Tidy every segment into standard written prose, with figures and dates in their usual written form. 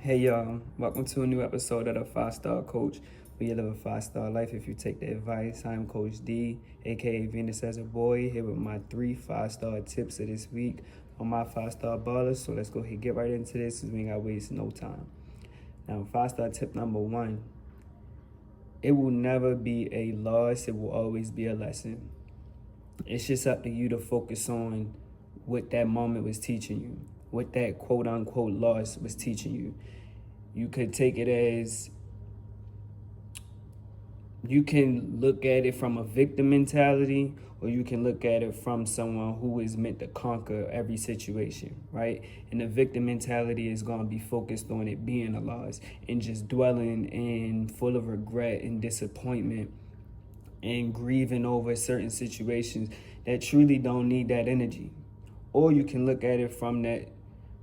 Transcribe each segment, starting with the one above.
Hey y'all, welcome to a new episode of the 5-Star Coach, where you live a 5-star life if you take the advice. I'm Coach D, aka Venus as a Boy, here with my 3 5-star tips of this week on my 5-star ballers. So let's go ahead and get right into this because we ain't gotta waste no time. Now, 5-star tip number 1, it will never be a loss, it will always be a lesson. It's just up to you to focus on what that moment was teaching you, what that quote unquote loss was teaching you. You could take it as, you can look at it from a victim mentality, or you can look at it from someone who is meant to conquer every situation, right? And the victim mentality is going to be focused on it being a loss and just dwelling in full of regret and disappointment and grieving over certain situations that truly don't need that energy. Or you can look at it from that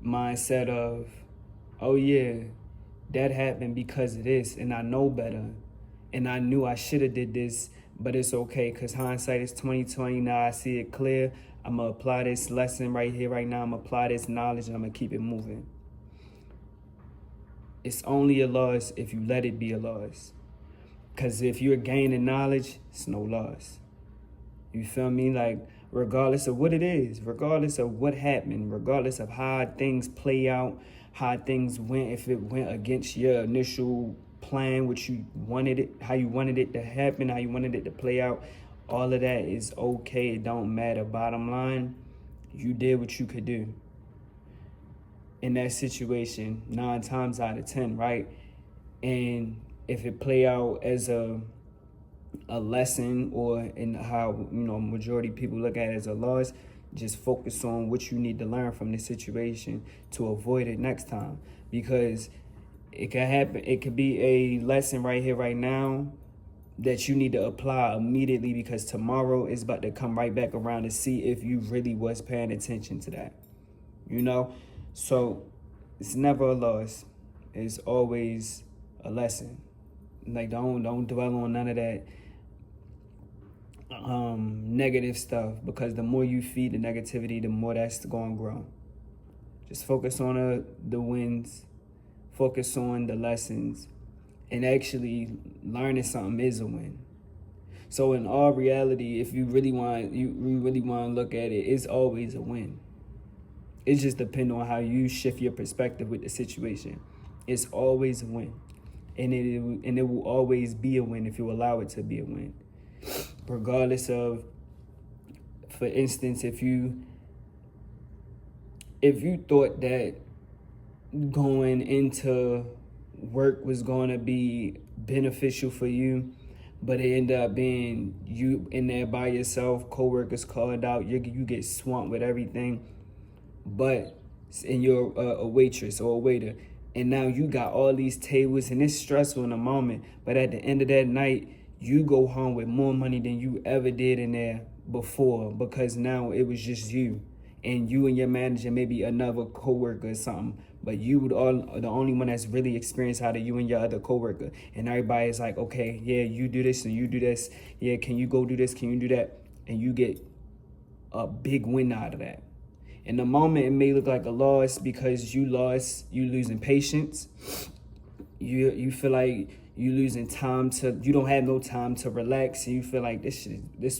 mindset of, oh yeah, that happened because of this, and I know better, and I knew I should have did this, but it's okay because hindsight is 20/20. Now I see it clear. I'm gonna apply this lesson right here, right now. I'm gonna apply this knowledge, and I'm gonna keep it moving. It's only a loss if you let it be a loss, because if you're gaining knowledge, it's no loss. You feel me? Like, regardless of what it is, regardless of what happened, regardless of how things play out, how things went, if it went against your initial plan, what you wanted it, how you wanted it to happen, how you wanted it to play out, all of that is okay. It don't matter. Bottom line, you did what you could do in that situation 9 times out of 10, right? And if it play out as a lesson, or in how majority of people look at it as a loss, just focus on what you need to learn from this situation to avoid it next time, because it can happen. It could be a lesson right here, right now, that you need to apply immediately, because tomorrow is about to come right back around to see if you really was paying attention to that. So it's never a loss. It's always a lesson. Like, don't dwell on none of that negative stuff, because the more you feed the negativity, the more that's going to grow. Just focus on the wins, focus on the lessons, and actually learning something is a win. So in all reality, if you really want to look at it, it's always a win. It just depends on how you shift your perspective with the situation. It's always a win. And it will always be a win if you allow it to be a win. Regardless of, for instance, if you thought that going into work was going to be beneficial for you, but it ended up being you in there by yourself, coworkers called out, you get swamped with everything, and you're a waitress or a waiter, and now you got all these tables, and it's stressful in the moment, but at the end of that night, you go home with more money than you ever did in there before, because now it was just you and your manager, maybe another coworker or something, but you would the only one that's really experienced out of you and your other coworker, and everybody's like, okay, yeah, you do this and you do this, yeah, can you go do this, can you do that, and you get a big win out of that. In the moment, it may look like a loss because you losing patience. You feel like you losing time you don't have no time to relax, and you feel like this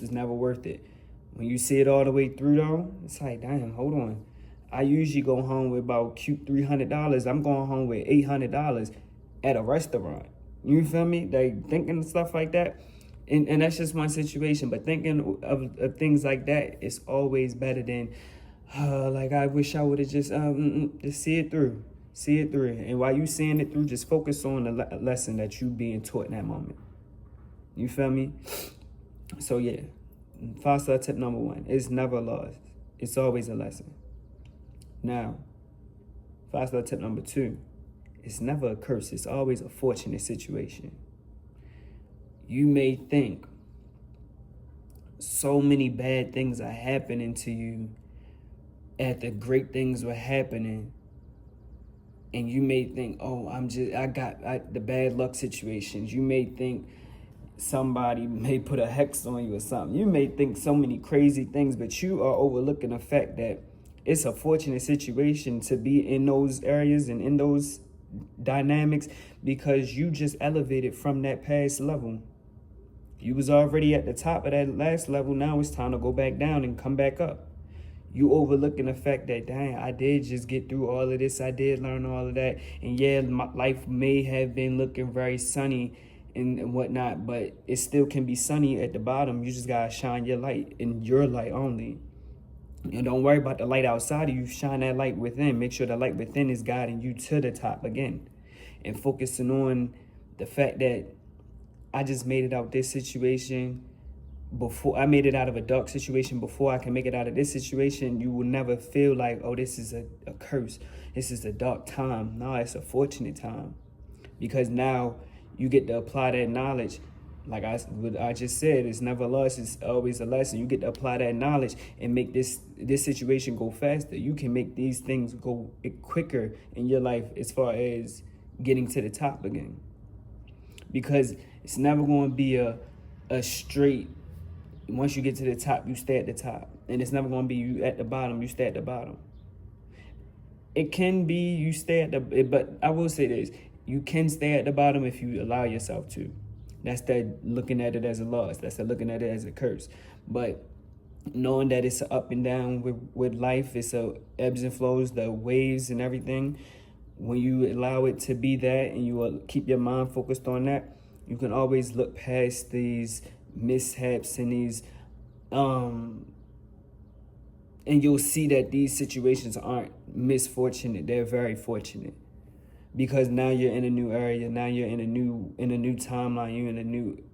was never worth it. When you see it all the way through though, it's like, damn, hold on. I usually go home with about cute $300. I'm going home with $800 at a restaurant. You feel me? Like, thinking stuff like that. And that's just one situation, but thinking of things like that is always better than, like, I wish I would have just see it through. See it through. And while you seeing it through, just focus on the lesson that you being taught in that moment. You feel me? So yeah, 5-star tip number 1, it's never a loss. It's always a lesson. Now, 5-star tip number 2, it's never a curse. It's always a fortunate situation. You may think so many bad things are happening to you after great things were happening, and you may think, oh, I got the bad luck situations. You may think somebody may put a hex on you or something. You may think so many crazy things, but you are overlooking the fact that it's a fortunate situation to be in those areas and in those dynamics, because you just elevated from that past level. You was already at the top of that last level. Now it's time to go back down and come back up. You overlooking the fact that, dang, I did just get through all of this. I did learn all of that. And yeah, my life may have been looking very sunny and whatnot, but it still can be sunny at the bottom. You just gotta shine your light, and your light only. And don't worry about the light outside of you. Shine that light within. Make sure the light within is guiding you to the top again. And focusing on the fact that I just made it out this situation before. I made it out of a dark situation before I can make it out of this situation. You will never feel like, oh, this is a curse. This is a dark time. No, it's a fortunate time. Because now you get to apply that knowledge. Like I just said, it's never lost, it's always a lesson. You get to apply that knowledge and make this situation go faster. You can make these things go quicker in your life as far as getting to the top again. Because it's never going to be a straight, once you get to the top, you stay at the top. And it's never going to be you at the bottom, you stay at the bottom. It can be you stay at the, but I will say this, you can stay at the bottom if you allow yourself to. That's that looking at it as a loss. That's that looking at it as a curse. But knowing that it's up and down with life, it's a ebbs and flows, the waves and everything. When you allow it to be that and you keep your mind focused on that, you can always look past these mishaps and these, and you'll see that these situations aren't misfortunate. They're very fortunate. Because now you're in a new area, now you're in a new timeline, you're in a new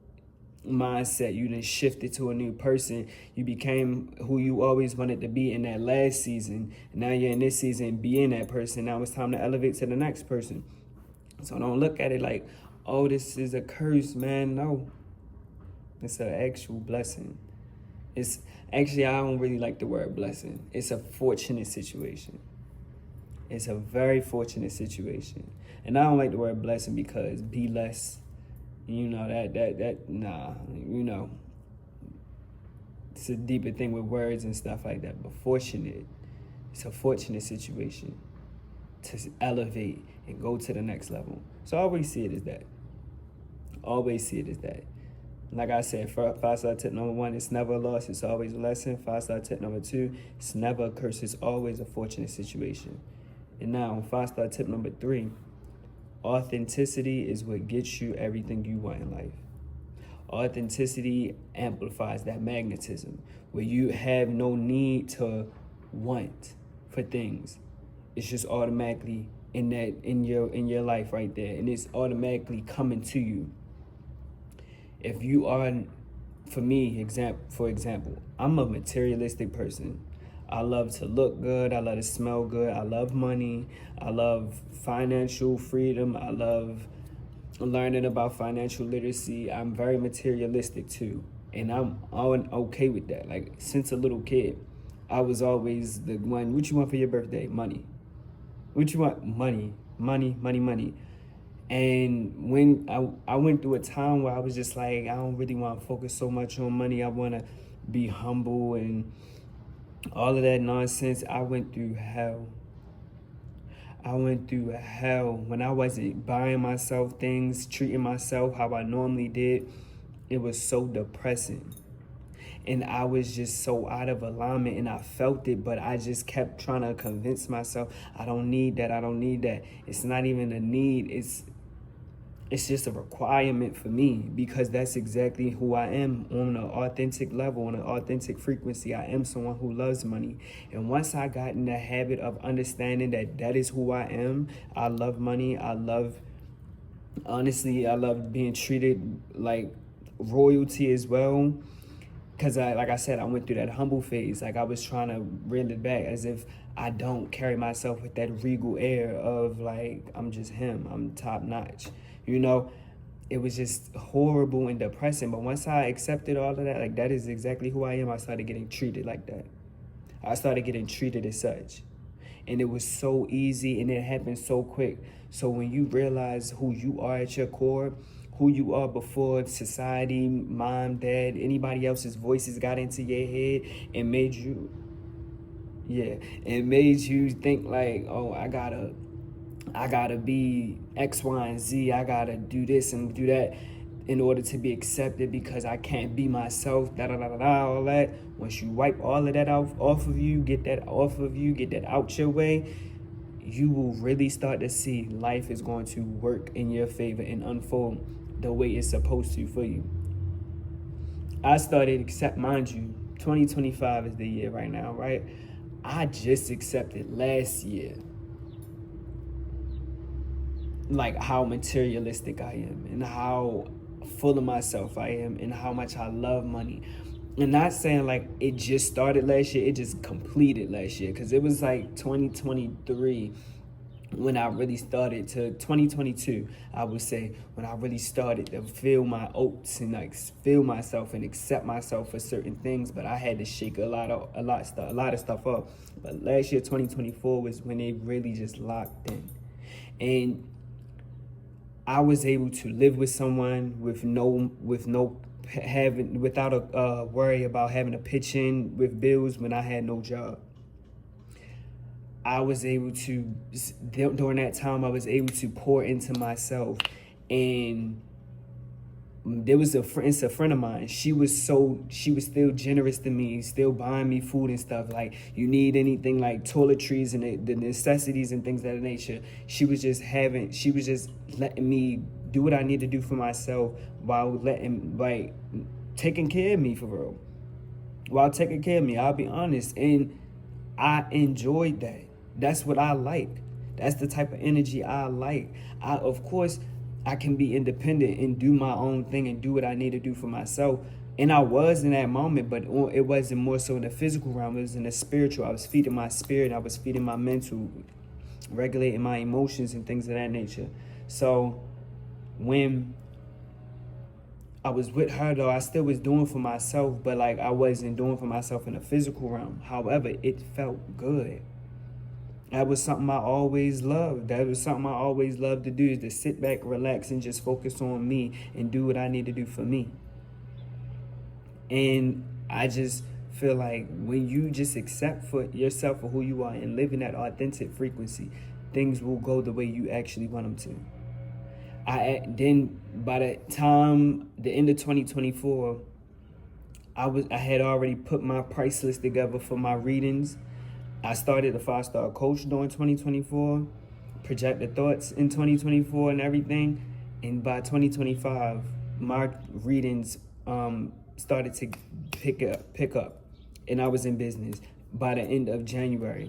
mindset, you done shifted to a new person. You became who you always wanted to be in that last season. Now you're in this season being that person. Now it's time to elevate to the next person. So don't look at it like, oh, this is a curse, man. No, it's an actual blessing. It's actually, I don't really like the word blessing. It's a fortunate situation. It's a very fortunate situation. And I don't like the word blessing because be less, nah, it's a deeper thing with words and stuff like that. But fortunate, it's a fortunate situation to elevate and go to the next level. So I always see it as that. Always see it as that. Like I said, 5-star tip number 1, it's never a loss, it's always a lesson. 5-star tip number 2, it's never a curse, it's always a fortunate situation. And now, 5-star tip number 3, authenticity is what gets you everything you want in life. Authenticity amplifies that magnetism, where you have no need to want for things. It's just automatically in your life right there, and it's automatically coming to you. If you are, for me, for example, I'm a materialistic person. I love to look good. I love to smell good. I love money. I love financial freedom. I love learning about financial literacy. I'm very materialistic too. And I'm okay with that. Like, since a little kid, I was always the one, what you want for your birthday? Money. What you want? Money. Money, money, money. And when I went through a time where I was just like, I don't really want to focus so much on money. I want to be humble and all of that nonsense. I went through hell. When I wasn't buying myself things, treating myself how I normally did. It was so depressing. And I was just so out of alignment, and I felt it, but I just kept trying to convince myself, I don't need that. It's not even a need. It's just a requirement for me, because that's exactly who I am on an authentic level, on an authentic frequency. I am someone who loves money. And once I got in the habit of understanding that is who I am, I love money. Honestly, I love being treated like royalty as well. Because like I said, I went through that humble phase. Like, I was trying to reel it back as if I don't carry myself with that regal air of like, I'm just him, I'm top notch. It was just horrible and depressing. But once I accepted all of that, like, that is exactly who I am, I started getting treated like that. I started getting treated as such. And it was so easy, and it happened so quick. So when you realize who you are at your core, who you are before society, mom, dad, anybody else's voices got into your head and made you think like, oh, I gotta I gotta be X, Y, and Z. I gotta do this and do that in order to be accepted because I can't be myself, da da da da da, all that. Once you wipe all of that off of you, get that off of you, get that out your way, you will really start to see life is going to work in your favor and unfold the way it's supposed to for you. I started mind you, 2025 is the year right now, right? I just accepted last year like how materialistic I am and how full of myself I am and how much I love money. And not saying like it just started last year, it just completed last year, because it was like 2023 when I really started to 2022, I would say, when I really started to feel my oats and like feel myself and accept myself for certain things. But I had to shake a lot of stuff up. But last year, 2024, was when it really just locked in, and I was able to live with someone without a worry about having to pitch in with bills when I had no job. I was able to, during that time, I was able to pour into myself. And there was a friend of mine. She was still generous to me, still buying me food and stuff. Like, you need anything like toiletries and the necessities and things of that nature. She was just letting me do what I need to do for myself while taking care of me for real. While taking care of me, I'll be honest. And I enjoyed that. That's what I like. That's the type of energy I like. Of course, I can be independent and do my own thing and do what I need to do for myself. And I was in that moment, but it wasn't more so in the physical realm. It was in the spiritual. I was feeding my spirit. I was feeding my mental, regulating my emotions and things of that nature. So when I was with her, though, I still was doing for myself, but like I wasn't doing for myself in the physical realm. However, it felt good. That was something I always loved. That was something I always loved to do, is to sit back, relax, and just focus on me and do what I need to do for me. And I just feel like when you just accept for yourself for who you are and live in that authentic frequency, things will go the way you actually want them to. Then by the time the end of 2024, I had already put my price list together for my readings. I started the 5-star coach during 2024, projected thoughts in 2024 and everything. And by 2025, my readings started to pick up, and I was in business by the end of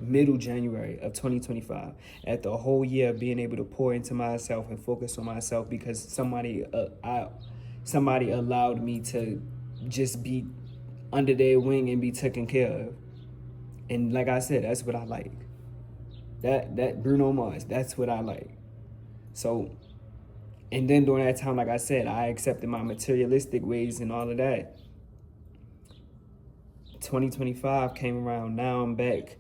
middle January of 2025. After a whole year of being able to pour into myself and focus on myself, because somebody allowed me to just be under their wing and be taken care of. And like I said, that's what I like. That Bruno Mars, that's what I like. So, and then during that time, like I said, I accepted my materialistic ways and all of that. 2025 came around. Now I'm back.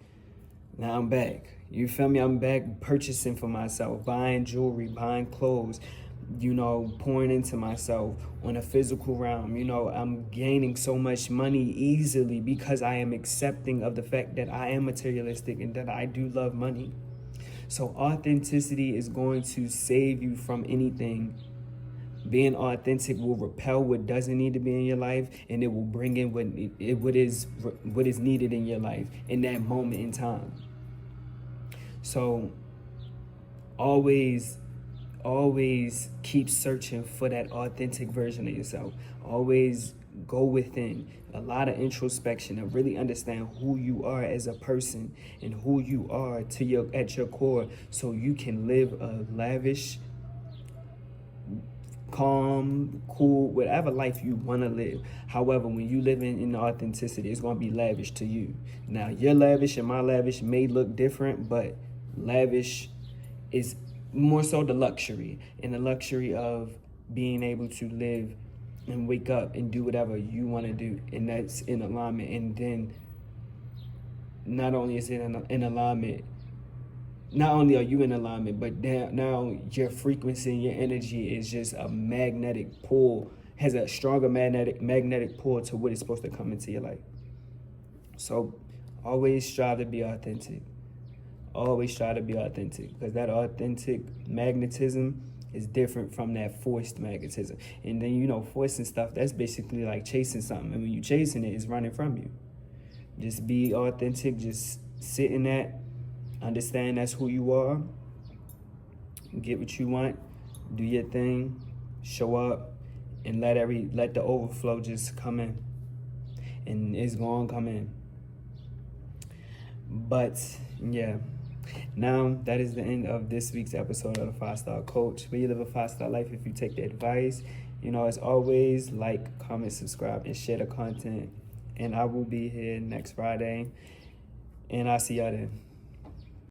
You feel me? I'm back purchasing for myself, buying jewelry, buying clothes, pouring into myself on a physical realm. I'm gaining so much money easily because I am accepting of the fact that I am materialistic and that I do love money. So authenticity is going to save you from anything. Being authentic will repel what doesn't need to be in your life, and it will bring in what is needed in your life in that moment in time. So always keep searching for that authentic version of yourself. Always go within, a lot of introspection, and really understand who you are as a person and who you are at your core, so you can live a lavish, calm, cool, whatever life you want to live. However, when you live in authenticity, it's going to be lavish to you. Now, your lavish and my lavish may look different, but lavish is more so the luxury, and the luxury of being able to live and wake up and do whatever you want to do, and that's in alignment. And then not only is it in alignment, not only are you in alignment, but now your frequency and your energy is just a magnetic pull, has a stronger magnetic pull to what is supposed to come into your life. So always strive to be authentic. always try to be authentic, because that authentic magnetism is different from that forced magnetism. And then, you know, forcing stuff, that's basically like chasing something. And when you're chasing it, it's running from you. Just be authentic. Just sit in that. Understand that's who you are. Get what you want. Do your thing. Show up. And let the overflow just come in. And it's going to come in. But, yeah. Now, that is the end of this week's episode of the 5-Star Coach. Will you live a 5-star life if you take the advice? You know, as always, like, comment, subscribe, and share the content. And I will be here next Friday. And I'll see y'all then.